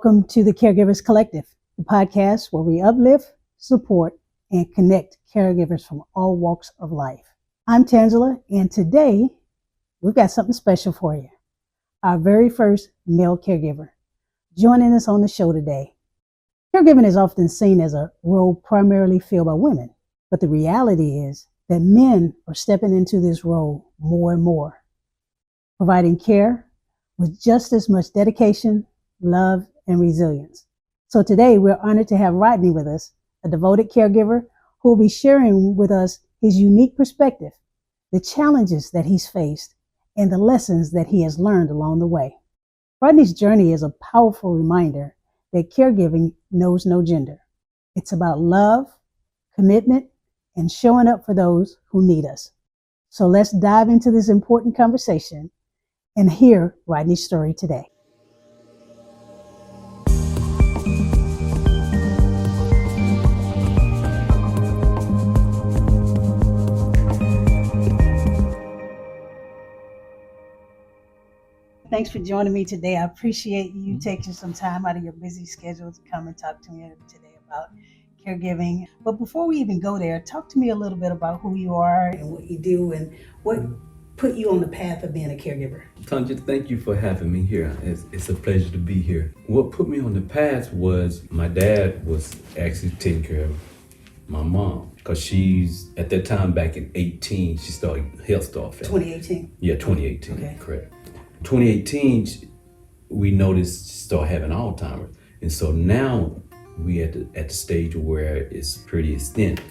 Welcome to the Caregivers Collective, the podcast where we uplift, support, and connect caregivers from all walks of life. I'm Tangela, and today we've got something special for you. Our very first male caregiver joining us on the show today. Caregiving is often seen as a role primarily filled by women, but the reality is that men are stepping into this role more and more, providing care with just as much dedication, love, and resilience. So today we're honored to have Rodney with us, a devoted caregiver who will be sharing with us his unique perspective, the challenges that he's faced, and the lessons that he has learned along the way. Rodney's journey is a powerful reminder that caregiving knows no gender. It's about love, commitment, and showing up for those who need us. So let's dive into this important conversation and hear Rodney's story today. Thanks for joining me today. I appreciate you taking some time out of your busy schedule to come and talk to me today about caregiving. But before we even go there, talk to me a little bit about who you are and what you do and what put you on the path of being a caregiver. Tanja, thank you for having me here. It's a pleasure to be here. What put me on the path was my dad was actually taking care of my mom because she's, at that time back in 18, she started health started failing. 2018? Yeah, 2018, okay. Correct. 2018, we noticed she started having Alzheimer's. And so now we at the stage where it's pretty extended.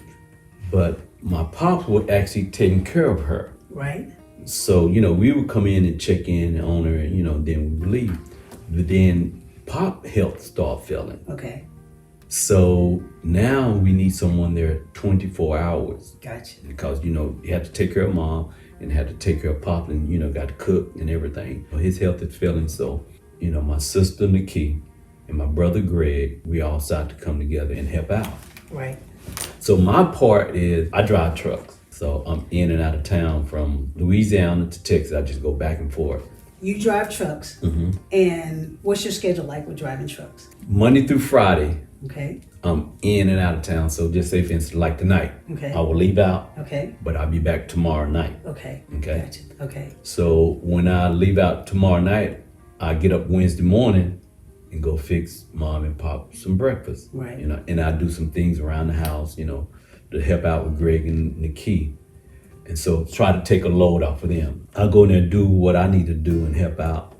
But my pops were actually taking care of her. Right. So, we would come in and check in on her, and then we would leave. But then Pop health started failing. Okay. So now we need someone there 24 hours. Gotcha. Because, you have to take care of Mom and had to take care of Pop and, got to cook and everything. His health is failing. So, my sister Nikki and my brother Greg, we all decided to come together and help out. Right. So my part is I drive trucks. So I'm in and out of town from Louisiana to Texas. I just go back and forth. You drive trucks. Mm-hmm. And what's your schedule like with driving trucks? Monday through Friday. Okay. I'm in and out of town. So just say, for instance, like tonight, okay, I will leave out, okay, but I'll be back tomorrow night. Okay. Okay. Gotcha. Okay. So when I leave out tomorrow night, I get up Wednesday morning and go fix Mom and Pop some breakfast. Right. And I do some things around the house, to help out with Greg and Nikki. And so try to take a load off of them. I'll go in there and do what I need to do and help out.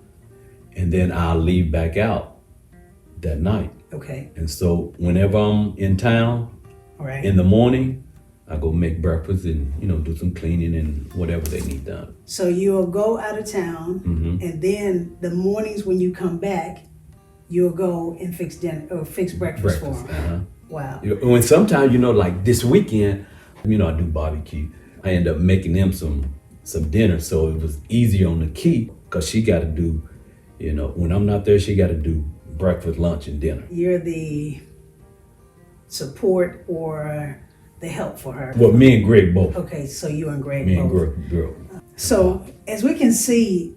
And then I'll leave back out that night. Okay. And so whenever I'm in town, right, in the morning, I go make breakfast and, do some cleaning and whatever they need done. So you'll go out of town, Mm-hmm. and then the mornings when you come back, you'll go and fix dinner or fix breakfast for them. Uh-huh. Wow. When sometimes, like this weekend, I do barbecue. I end up making them some dinner, so it was easier on Nikki because she got to do, when I'm not there, she got to do breakfast, lunch, and dinner. You're the support or the help for her? Well, me and Greg both. Okay, so you and Greg me both. Me and Greg. So as we can see,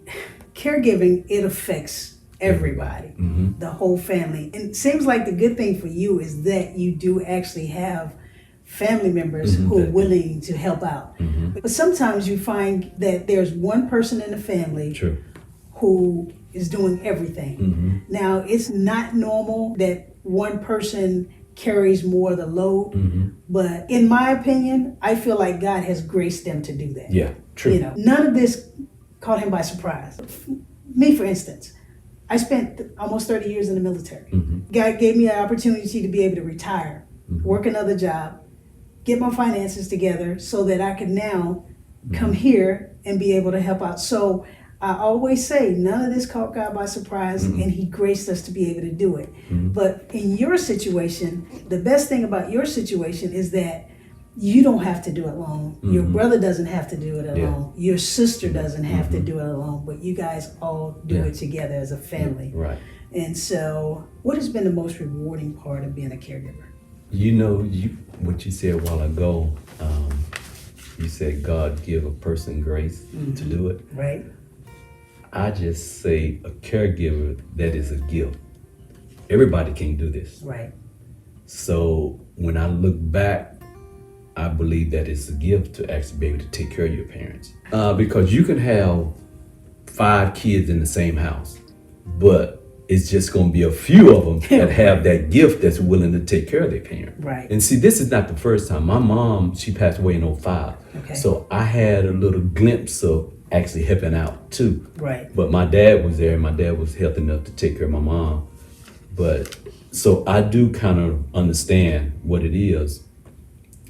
caregiving, it affects everybody, mm-hmm. the whole family. And it seems like the good thing for you is that you do actually have family members mm-hmm. who are willing to help out. Mm-hmm. But sometimes you find that there's one person in the family True. who is doing everything. Mm-hmm. Now, it's not normal that one person carries more of the load, mm-hmm. but in my opinion, I feel like God has graced them to do that. Yeah, true. None of this caught him by surprise. Me, for instance, I spent almost 30 years in the military. Mm-hmm. God gave me an opportunity to be able to retire, mm-hmm. work another job, get my finances together so that I could now mm-hmm. come here and be able to help out. So I always say none of this caught God by surprise, mm-hmm. and he graced us to be able to do it. Mm-hmm. But in your situation, the best thing about your situation is that you don't have to do it alone. Mm-hmm. Your brother doesn't have to do it alone. Yeah. Your sister doesn't have mm-hmm. to do it alone, but you guys all do yeah. it together as a family. Yeah. Right. And so what has been the most rewarding part of being a caregiver? What you said a while ago, you said God give a person grace mm-hmm. to do it. Right. I just say a caregiver, that is a gift. everybody can't do this. Right. So when I look back, I believe that it's a gift to actually be able to take care of your parents. Because you can have 5 kids in the same house, but it's just going to be a few of them that have that gift that's willing to take care of their parent. Right. And see, this is not the first time. My mom, she passed away in 2005. Okay. So I had a little glimpse of actually helping out too. Right. But my dad was there, and my dad was healthy enough to take care of my mom. But so I do kind of understand what it is.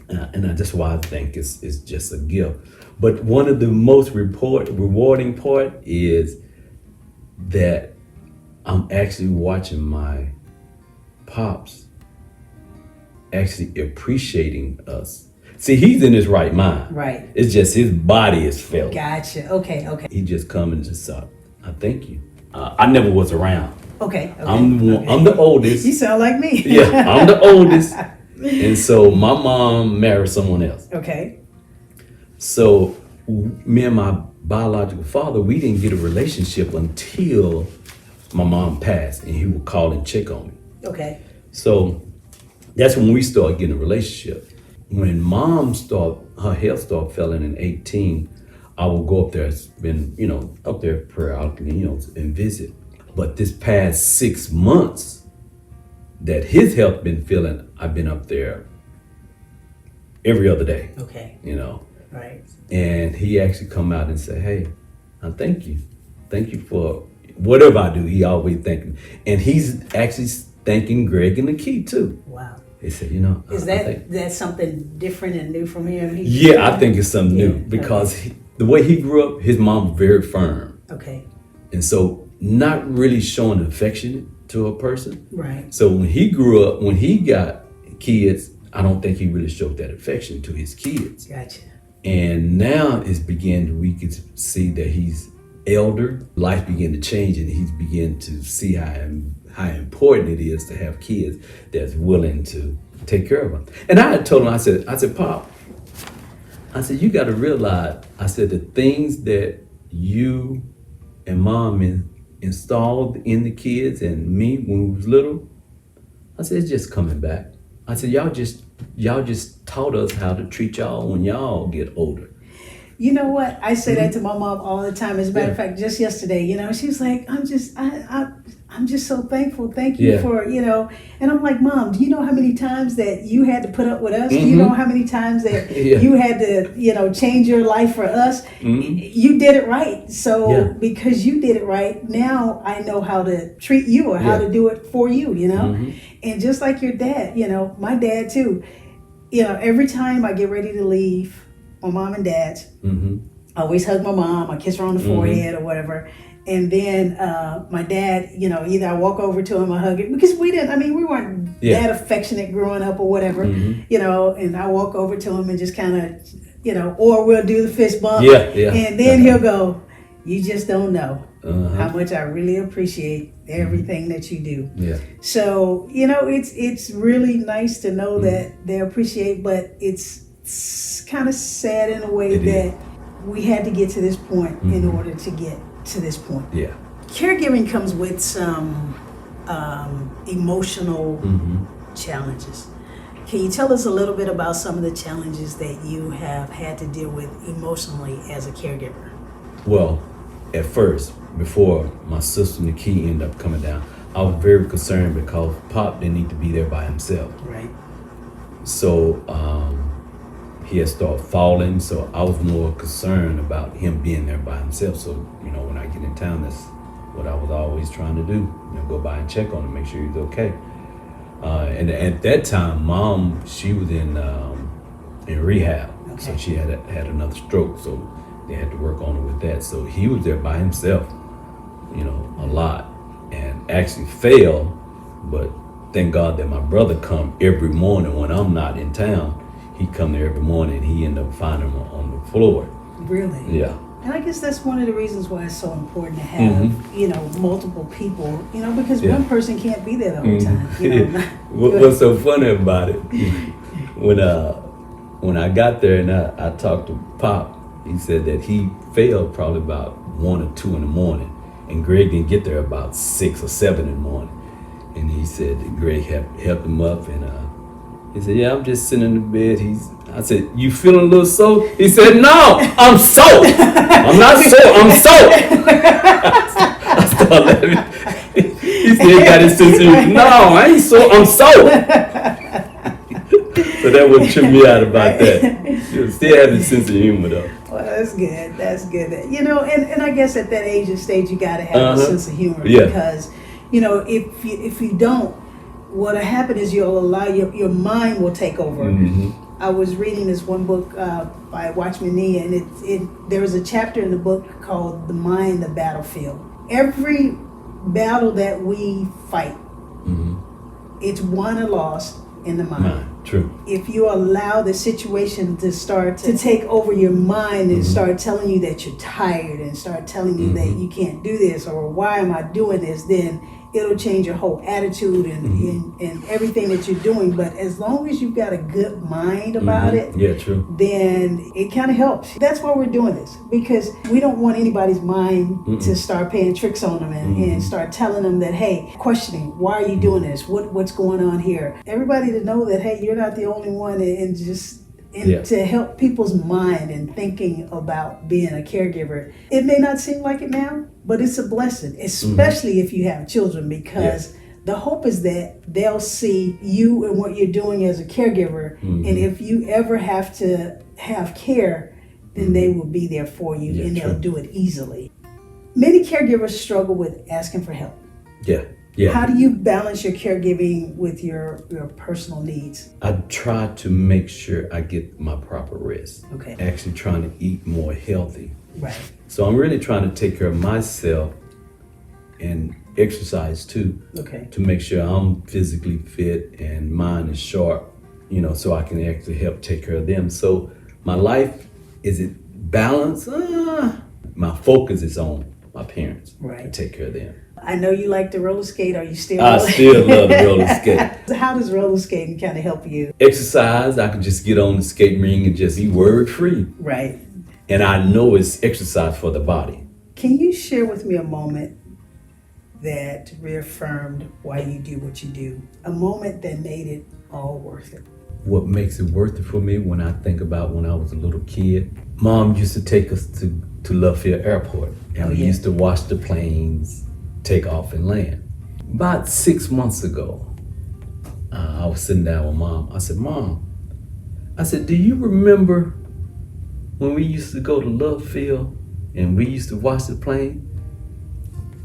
And that's why I think it's just a gift. But one of the most rewarding part is that I'm actually watching my pops actually appreciating us. See, he's in his right mind. Right. It's just his body is felt. Gotcha. Okay. He just come and just I thank you. I never was around. Okay. I'm the oldest. You sound like me. Yeah, I'm the oldest. And so my mom married someone else. Okay. So me and my biological father, we didn't get a relationship until my mom passed, and he would call and check on me. Okay. So that's when we started getting a relationship. When mom her health started failing in 18, I would go up there, spend, up there periodically, and visit. But this past 6 months that his health been failing, I've been up there every other day. Okay. Right. And he actually come out and say, hey, I thank you. Thank you for whatever I do. He always thank me. And he's actually thanking Greg and the Key too. Wow. He said, is that something different and new from him? Yeah, I think it's something new because the way he grew up, his mom was very firm. Okay. And so not really showing affection to a person. Right. So when he grew up, when he got kids, I don't think he really showed that affection to his kids. Gotcha. And now we can see that he's elder. Life began to change, and he's beginning to see how important it is to have kids that's willing to take care of him. And I had told him, I said, Pop, I said, you got to realize, I said, the things that you and Mom installed in the kids and me when we was little, I said, it's just coming back. I said, y'all just taught us how to treat y'all when y'all get older. You know what? I say that to my mom all the time. As a matter of fact, just yesterday, she's like, I'm just so thankful. Thank you for, and I'm like, Mom, do you know how many times that you had to put up with us? Do you know how many times that you had to, change your life for us? You did it right. So because you did it right, now I know how to treat you or how to do it for you, And just like your dad, my dad too, every time I get ready to leave my mom and dad's, I always hug my mom, I kiss her on the forehead or whatever. And then my dad, either I walk over to him or hug him because we weren't that affectionate growing up or whatever, and I walk over to him and just kind of, or we'll do the fist bump. And then he'll go, you just don't know how much I really appreciate everything that you do. Yeah. So, it's really nice to know that they appreciate, but it's kind of sad in a way that we had to get to this point in order to get to this point. Yeah. Caregiving comes with some emotional challenges. Can you tell us a little bit about some of the challenges that you have had to deal with emotionally as a caregiver? Well, at first, before my sister Nikki ended up coming down, I was very concerned because Pop didn't need to be there by himself. Right. So he had started falling, so I was more concerned about him being there by himself. So, when I get in town, that's what I was always trying to do, go by and check on him, make sure he's okay. And at that time, Mom, she was in rehab. Okay. So she had another stroke, so they had to work on her with that. So he was there by himself, a lot, and actually failed, but thank God that my brother come every morning when I'm not in town. He come there every morning, and he ended up finding him on the floor. Really? Yeah. And I guess that's one of the reasons why it's so important to have, multiple people, because one person can't be there the whole time. What's so funny about it, when I got there and I talked to Pop, he said that he failed probably about 1 or 2 in the morning, and Greg didn't get there about 6 or 7 in the morning. And he said that Greg helped him up, and he said, "Yeah, I'm just sitting in the bed." I said, "You feeling a little sore?" He said, "No, I'm sore. I'm not sore. I'm sore." I started laughing. He said, he got his sense of humor. "No, I ain't sore. I'm sore." So that would trip me out about that. You still have his sense of humor though. Well, that's good. That's good. And I guess at that age and stage, you got to have a sense of humor because, if you don't, what'll happen is you'll allow your mind will take over. I was reading this one book by Watchman Nee, and there was a chapter in the book called "The Mind, the Battlefield." Every battle that we fight, it's won or lost in the mind. True. If you allow the situation to start to take over your mind and start telling you that you're tired and start telling you that you can't do this or why am I doing this, then it'll change your whole attitude and everything that you're doing. But as long as you've got a good mind about it, then it kind of helps. That's why we're doing this, because we don't want anybody's mind to start playing tricks on them and start telling them that, hey, questioning, why are you doing this? What's going on here? Everybody to know that, hey, you're not the only one, and to help people's mind and thinking about being a caregiver. It may not seem like it now, but it's a blessing, especially if you have children, because the hope is that they'll see you and what you're doing as a caregiver, and if you ever have to have care, then they will be there for you, and they'll do it easily. Many caregivers struggle with asking for help. How do you balance your caregiving with your personal needs? I try to make sure I get my proper rest. Okay. Actually trying to eat more healthy. Right. So I'm really trying to take care of myself and exercise too. Okay. To make sure I'm physically fit and mind is sharp, so I can actually help take care of them. So my life, is it balanced? My focus is on my parents. Right. To take care of them. I know you like to roller skate. Are you still? I still love to roller skate. How does roller skating kind of help you? Exercise. I can just get on the skate ring and just be worry free. Right. And I know it's exercise for the body. Can you share with me a moment that reaffirmed why you do what you do? A moment that made it all worth it? What makes it worth it for me when I think about when I was a little kid? Mom used to take us to Luffield Airport, and we used to watch the planes take off and land. About 6 months ago, I was sitting down with Mom. I said, "Mom," I said, "do you remember when we used to go to Luffield and we used to watch the plane?"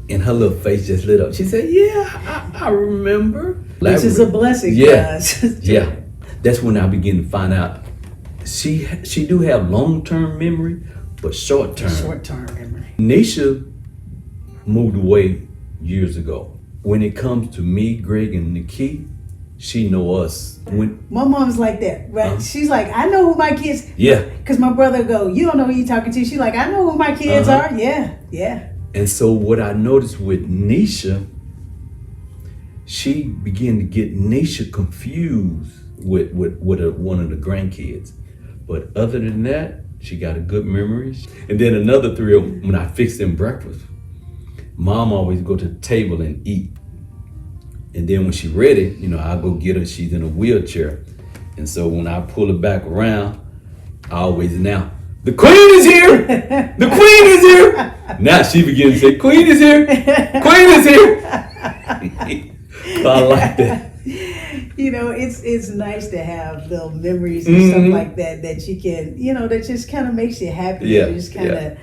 And her little face just lit up. She said, "Yeah, I remember." Which is a blessing. Yeah, yeah. That's when I began to find out she do have long-term memory, but short-term. Short-term memory. Nisha moved away years ago. When it comes to me, Greg, and Nikki, she know us. My mom's like that, right? She's like, I know who my kids. Yeah. Because my brother go, you don't know who you talking to. She's like, I know who my kids are. Yeah. And so what I noticed with Nisha, she began to get Nisha confused with one of the grandkids. But other than that, she got a good memories. And then another thrill, when I fixed them breakfast, Mom always go to the table and eat. And then when she ready, I go get her. She's in a wheelchair. And so when I pull her back around, I always announce, "The Queen is here! The Queen is here!" Now she begins to say, "Queen is here! Queen is here!" I like that. It's nice to have little memories and stuff like that you can, that just kind of makes you happy. Yeah. Just kind of,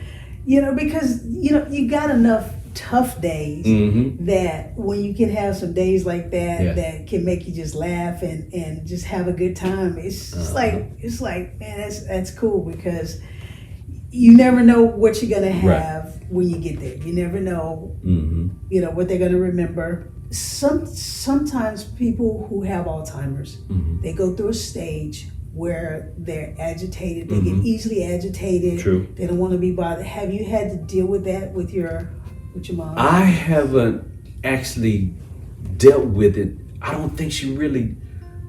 because, you got enough tough days that when you can have some days like that that can make you just laugh and just have a good time, it's just like man, that's cool, because you never know what you're gonna have when you get there. You never know what they're gonna remember. Sometimes people who have Alzheimer's, they go through a stage where they're agitated. They get easily agitated. True. They don't want to be bothered. Have you had to deal with that with your mom? I haven't actually dealt with it. I don't think she really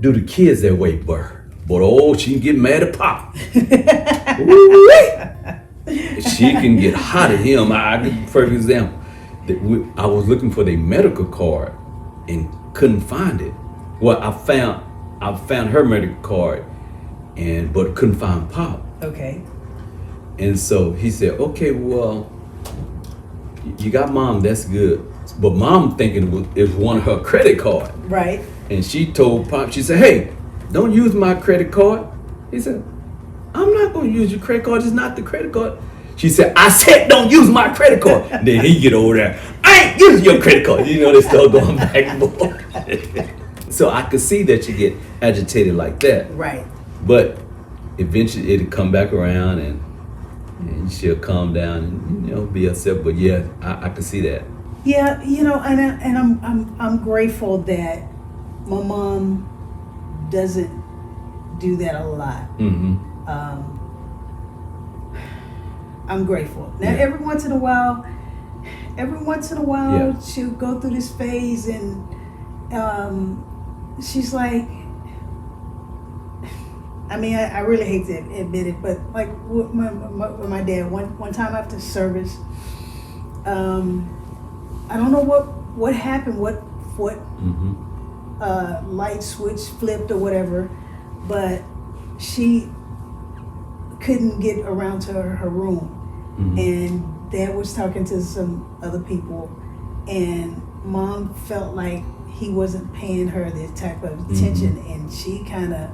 do the kids that way, but she can get mad at Pop. She can get hot at him. I give a perfect example. I was looking for their medical card, and couldn't find it. Well, I found her medical card, but couldn't find Pop. Okay. And so he said, okay, well, you got Mom, that's good. But Mom thinking it was one of her credit card. Right. And she told Pop, she said, hey, don't use my credit card. He said, I'm not going to use your credit card. It's not the credit card. She said, I said don't use my credit card. And then he get over there, I ain't using your credit card. They start going back and forth. So I could see that you get agitated like that. Right. But eventually it'll come back around and she'll calm down and be upset. But yeah, I could see that. Yeah, and I'm grateful that my mom doesn't do that a lot. Mm-hmm. I'm grateful. Now, every once in a while, she'll go through this phase, and she's like, I really hate to admit it, but like with my dad, one time after service, I don't know what happened, what light switch flipped or whatever, but she couldn't get around to her room. Mm-hmm. And Dad was talking to some other people, and Mom felt like he wasn't paying her the type of attention, and she kind of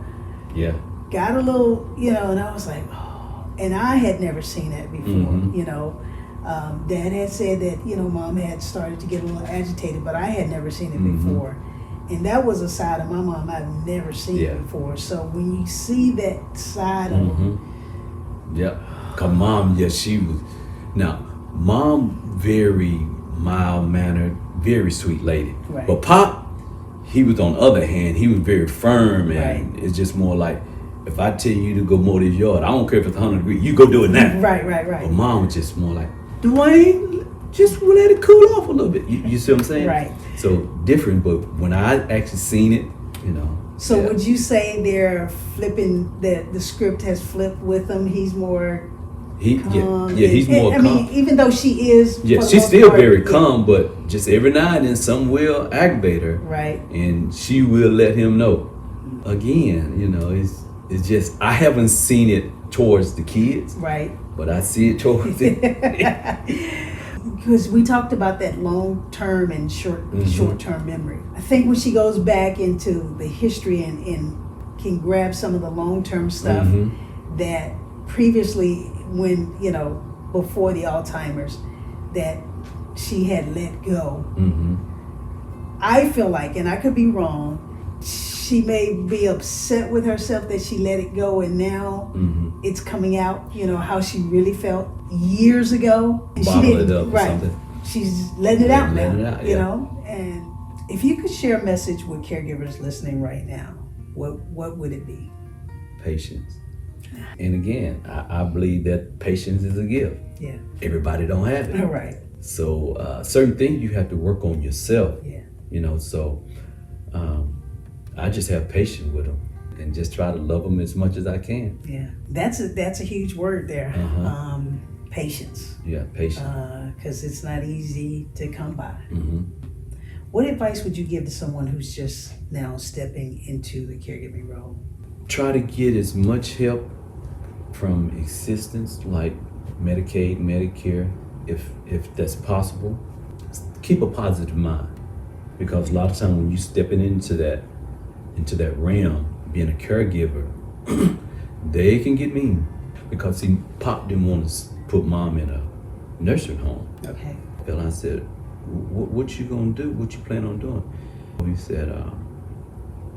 got a little, and I was like, oh, and I had never seen that before, Dad had said that, Mom had started to get a little agitated, but I had never seen it before. And that was a side of my mom I've never seen before. So when you see that side of Cause Mom, she was. Now, Mom, very mild-mannered, very sweet lady. Right. But Pop, he was on the other hand, he was very firm, and it's just more like, if I tell you to go mow this yard, I don't care if it's 100 degrees, you go do it now. Right. But Mom was just more like, Dwayne, just let it cool off a little bit. You see what I'm saying? Right. So different, but when I actually seen it, So would you say they're flipping, the script has flipped with him? He's more calm. He's more calm. I mean, even though she is. Yeah, she's still very calm, but just every now and then some will aggravate her. Right. And she will let him know. Again, it's just, I haven't seen it towards the kids. Right. But I see it towards it. Because we talked about that long-term and short-term memory. I think when she goes back into the history and can grab some of the long-term stuff that previously, when, before the Alzheimer's, that she had let go. I feel like, and I could be wrong, she may be upset with herself that she let it go, and now it's coming out, how she really felt years ago. And bottle it up or something. She's letting it out now, you know. And if you could share a message with caregivers listening right now, what would it be? Patience. And again, I believe that patience is a gift. Yeah. Everybody don't have it. All right. So certain things you have to work on yourself. Yeah. So I just have patience with them and just try to love them as much as I can. Yeah. That's a huge word there. Patience. Yeah, patience. Because it's not easy to come by. What advice would you give to someone who's just now stepping into the caregiving role? Try to get as much help from assistance like Medicaid, Medicare, if that's possible. Keep a positive mind, because a lot of times when you stepping into that realm, being a caregiver, they can get mean. Because see, Pop didn't want to put Mom in a nursing home. Okay. And I said, what you gonna do? What you plan on doing? He said,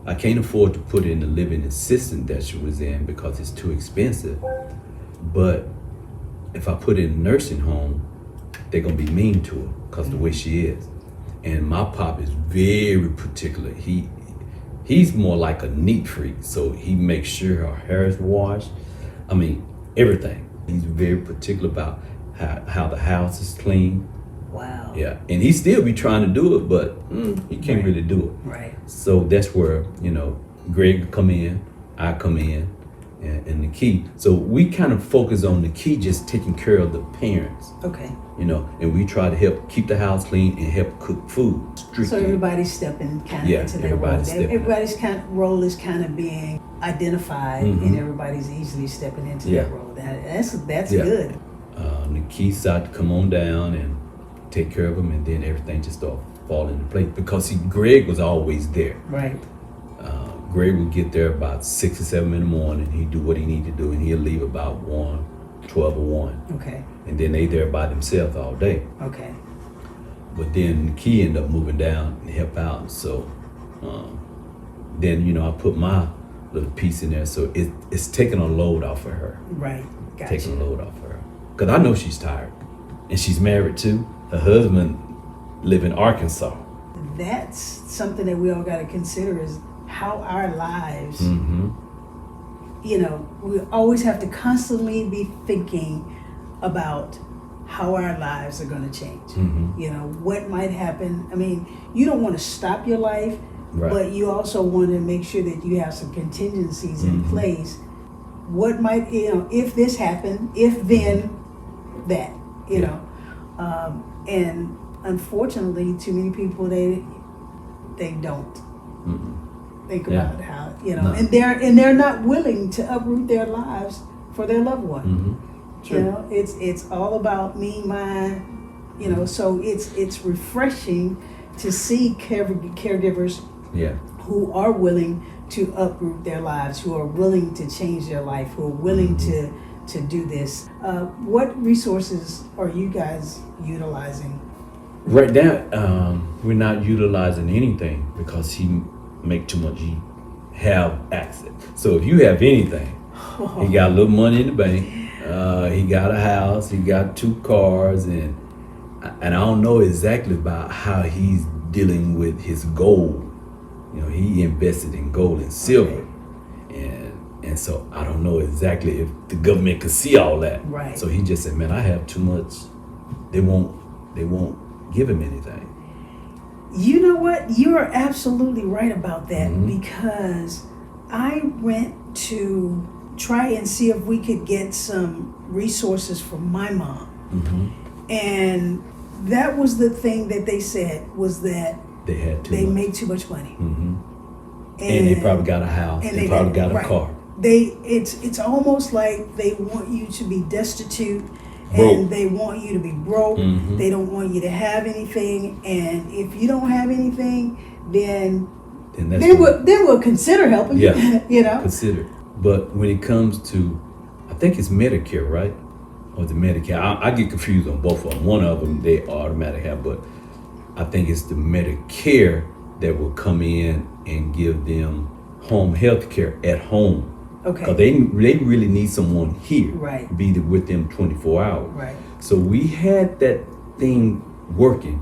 I can't afford to put in the living assistant that she was in because it's too expensive. But if I put in a nursing home, they're gonna be mean to her because the way she is. And my Pop is very particular. He's more like a neat freak, so he makes sure her hair is washed. I mean, everything. He's very particular about how the house is clean. Wow. Yeah, and he still be trying to do it, but he can't really do it. Right. So that's where, Greg come in, I come in, and the key. So we kind of focus on the key, just taking care of the parents, Okay. and we try to help keep the house clean and help cook food. So everybody's stepping kind of Yeah, into their role. everybody's stepping. Everybody's role is kind of being identified, and everybody's easily stepping into their role. That's good. The key started to come on down and take care of them, and then everything just started falling into place because Greg was always there. Right. Greg would get there about 6 or 7 in the morning. He'd do what he needed to do, and he'll leave about 12 or 1. Okay. And then they there by themselves all day. Okay. But then the key ended up moving down and help out. So then I put my little piece in there. So it's taking a load off of her. Right. Gotcha. Taking a load off of her. Because I know she's tired. And she's married too. Her husband live in Arkansas. That's something that we all got to consider is how our lives, we always have to constantly be thinking about how our lives are going to change. What might happen. I mean, you don't want to stop your life, right, but you also want to make sure that you have some contingencies in place. What might, if this happened, if then that, and unfortunately, too many people, they don't think about how, No. and they're not willing to uproot their lives for their loved one. Sure. It's all about me, mine, so it's refreshing to see caregivers who are willing to uproot their lives, who are willing to change their life, who are willing to do this. What resources are you guys utilizing? Right now, we're not utilizing anything because he make too much. He have access. So if you have anything, he got a little money in the bank. He got a house. He got 2 cars, and I don't know exactly about how he's dealing with his gold. He invested in gold and silver, and so I don't know exactly if the government could see all that. Right. So he just said, "Man, I have too much. They won't give him anything." You know what? You are absolutely right about that, because I went to try and see if we could get some resources for my mom. And that was the thing that they said, was that They had too they much. make too much money. And they probably got a house. and They probably got a right. car. It's almost like they want you to be destitute, Broke. and they want you to be broke. They don't want you to have anything, and if you don't have anything, then we'll consider helping you. Yeah. Consider. But when it comes to, I think it's Medicare, right? Or the Medicare. I get confused on both of them. One of them they automatically have, but I think it's the Medicare that will come in and give them home health care at home. Okay. Because they really need someone here. Right. Be with them 24 hours. Right. So we had that thing working.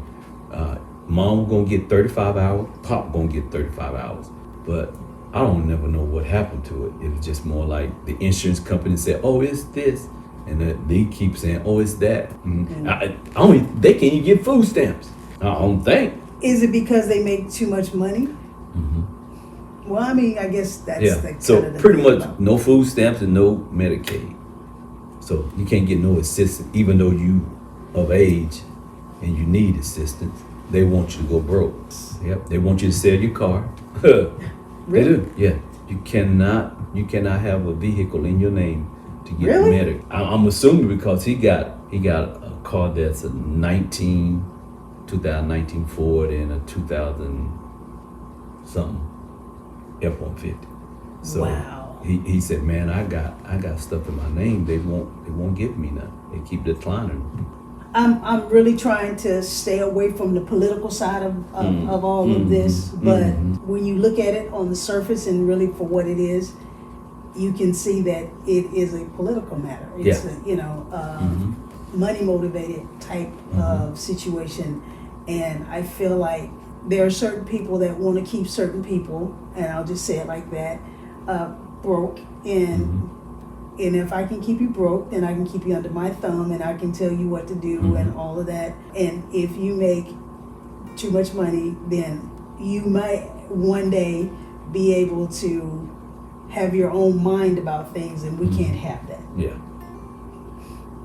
Mom was gonna get 35 hours, Pop gonna get 35 hours. But I don't never know what happened to it. It was just more like the insurance company said, "Oh, it's this," and they keep saying, "Oh, it's that." They can't even get food stamps. I don't think. Is it because they make too much money? Well, I mean, I guess that's the So kind of the pretty thing much about- no food stamps and no Medicaid. So you can't get no assistance, even though you of age and you need assistance. They want you to go broke. Yep, they want you to sell your car. They Really? do. Yeah, you cannot have a vehicle in your name to get Really? Medicaid. I'm assuming because he got a car that's a 2019 Ford and a 2000 something F-150. So Wow. he said, "Man, I got stuff in my name. They won't give me nothing. They keep declining." I'm really trying to stay away from the political side of all of this, but when you look at it on the surface and really for what it is, you can see that it is a political matter. It's money motivated type of situation, and I feel like there are certain people that want to keep certain people, and I'll just say it like that, broke, and if I can keep you broke, then I can keep you under my thumb, and I can tell you what to do and all of that. And if you make too much money, then you might one day be able to have your own mind about things, and we can't have that. Yeah.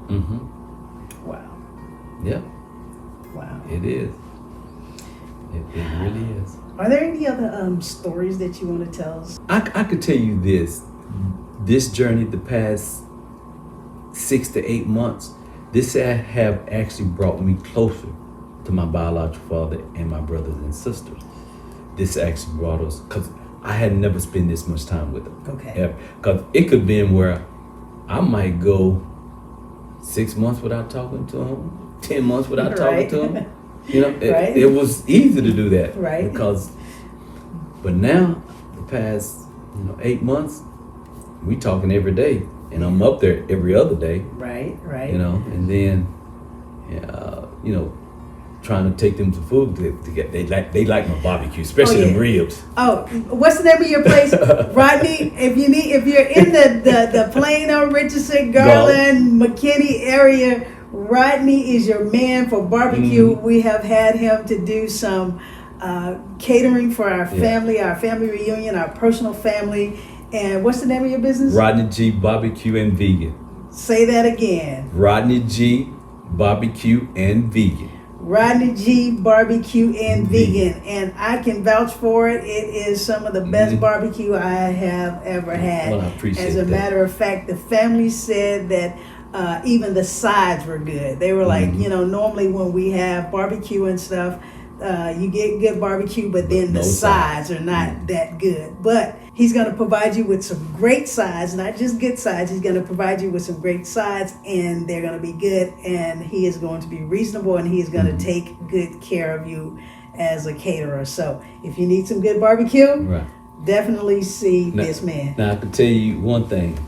Mm-hmm. Wow. Yeah. Wow. It is. It really is. Are there any other stories that you want to tell us? I could tell you this journey, the past 6 to 8 months, this have actually brought me closer to my biological father and my brothers and sisters. This actually brought us, because I had never spent this much time with them. Okay. Because it could be in where I might go 6 months without talking to him, 10 months without talking to him. You know, it was easy to do that. Right. But now, the past 8 months, we talking every day, and I'm up there every other day. Right. And then, trying to take them to food to get. They like my barbecue, especially the ribs. Oh, what's the name of your place, Rodney? If you're in the Plano, Richardson, Garland, McKinney area, Rodney is your man for barbecue. Mm-hmm. We have had him to do some catering for our family reunion, our personal family. And what's the name of your business? Rodney G Barbecue and Vegan. Say that again. Rodney G Barbecue and Vegan. Rodney G Barbecue and Vegan. And I can vouch for it. It is some of the best barbecue I have ever had. Well, I appreciate As a matter of fact, the family said that even the sides were good. They were like, normally when we have barbecue and stuff, you get good barbecue, but then the sides are not that good. But he's going to provide you with some great sides, not just good sides. He's going to provide you with some great sides, and they're going to be good, and he is going to be reasonable, and he is going to take good care of you as a caterer. So if you need some good barbecue, definitely see this man. Now, I can tell you one thing.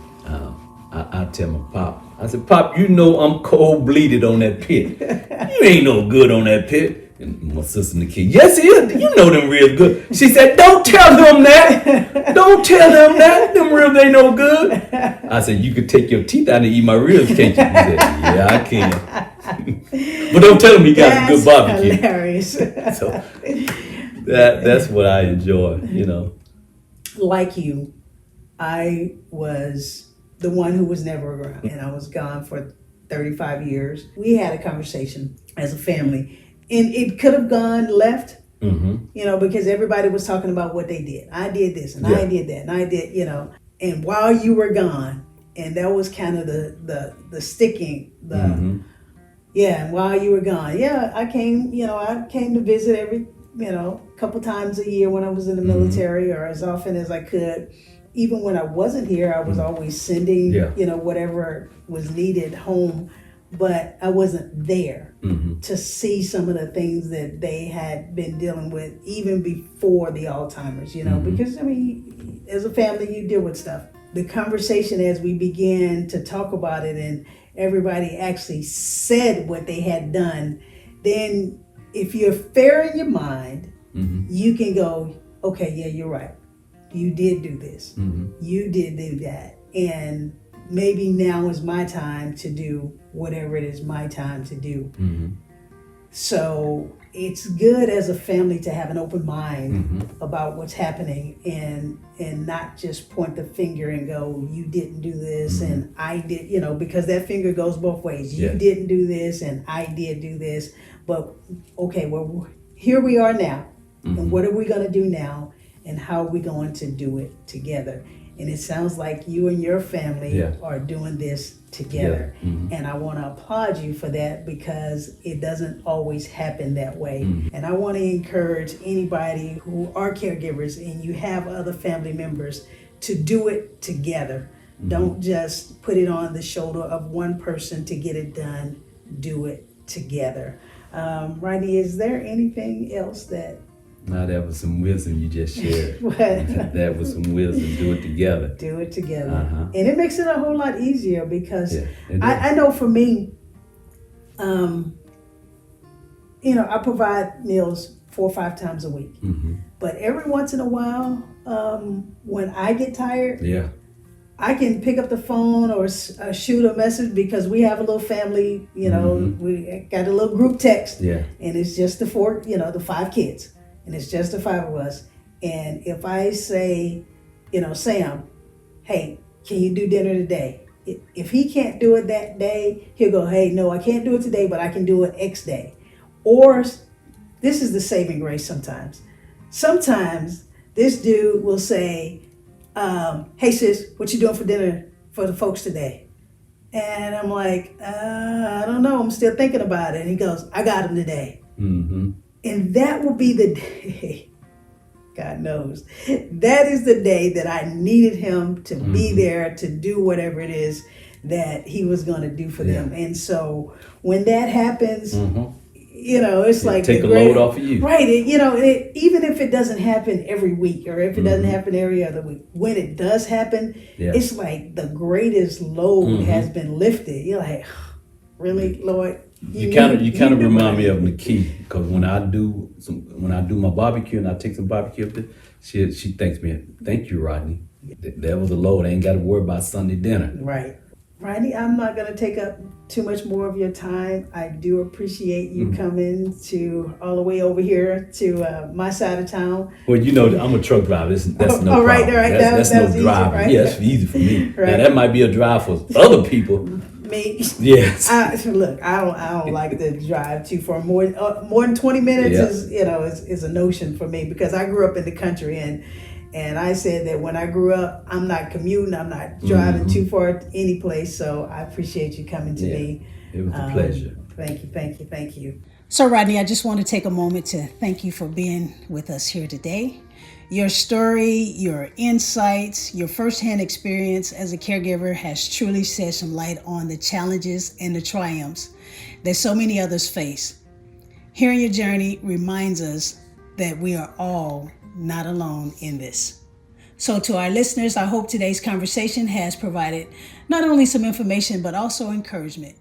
I tell my pop, I said, Pop, I'm cold-bleeded on that pit. You ain't no good on that pit. And my sister Nikki, yes, he is. You know them real good. She said, don't tell him that. Don't tell him that. Them ribs ain't no good. I said, you could take your teeth out and eat my ribs, can't you? He said, yeah, I can. But don't tell him he got some good barbecue. Hilarious. So that's what I enjoy, Like you, I was the one who was never around, and I was gone for 35 years. We had a conversation as a family. And it could have gone left, because everybody was talking about what they did. I did this, and I did that, and I did, And while you were gone, and that was kind of the sticking, and while you were gone, I came to visit every, couple times a year when I was in the military, or as often as I could. Even when I wasn't here, I was always sending, whatever was needed home. But I wasn't there to see some of the things that they had been dealing with even before the Alzheimer's, because, as a family, you deal with stuff. The conversation as we began to talk about it and everybody actually said what they had done, then if you're fair in your mind, you can go, okay, yeah, you're right. You did do this. You did do that. And maybe now is my time to do whatever it is my time to do. So it's good as a family to have an open mind about what's happening and not just point the finger and go, you didn't do this and I did, because that finger goes both ways. You didn't do this and I did do this. But okay, well, here we are now. And what are we going to do now? And how are we going to do it together? And it sounds like you and your family are doing this together. And I want to applaud you for that because it doesn't always happen that way. And I want to encourage anybody who are caregivers and you have other family members to do it together. Don't just put it on the shoulder of one person to get it done. Do it together. Rodney, is there anything else that... No, that was some wisdom you just shared. What? That was some wisdom. Do it together. Do it together. And it makes it a whole lot easier because I know for me, I provide meals 4 or 5 times a week. But every once in a while, when I get tired, I can pick up the phone or shoot a message because we have a little family, we got a little group text. And it's just the 5 kids. And it's just the 5 of us. And if I say, Sam, hey, can you do dinner today? If he can't do it that day, he'll go, hey, no, I can't do it today, but I can do it X day. Or this is the saving grace sometimes. Sometimes this dude will say, hey sis, what you doing for dinner for the folks today? And I'm like, I don't know, I'm still thinking about it. And he goes, I got him today. Mm-hmm. And that will be the day, God knows, that is the day that I needed him to be there to do whatever it is that he was going to do for them. And so when that happens, it's like take a load off of you. Right. Even if it doesn't happen every week or if it doesn't happen every other week, when it does happen, it's like the greatest load has been lifted. You're like, really, Lord? You kind of remind me of Nikki, because when I do my barbecue and I take some barbecue up there, she thanks me, thank you, Rodney. That was a load. I ain't got to worry about Sunday dinner. Right. Rodney, I'm not going to take up too much more of your time. I do appreciate you coming to all the way over here to my side of town. Well, I'm a truck driver. That's no problem. All right. That's no driving. Right? Yeah, it's easy for me. Now, that might be a drive for other people. Me. Yes. Look, I don't like to drive too far. More than 20 minutes is a notion for me, because I grew up in the country, and I said that when I grew up, I'm not commuting, I'm not driving too far to any place. So I appreciate you coming to me. It was a pleasure. Thank you. So Rodney, I just want to take a moment to thank you for being with us here today. Your story, your insights, your firsthand experience as a caregiver has truly shed some light on the challenges and the triumphs that so many others face. Hearing your journey reminds us that we are all not alone in this. So to our listeners, I hope today's conversation has provided not only some information, but also encouragement.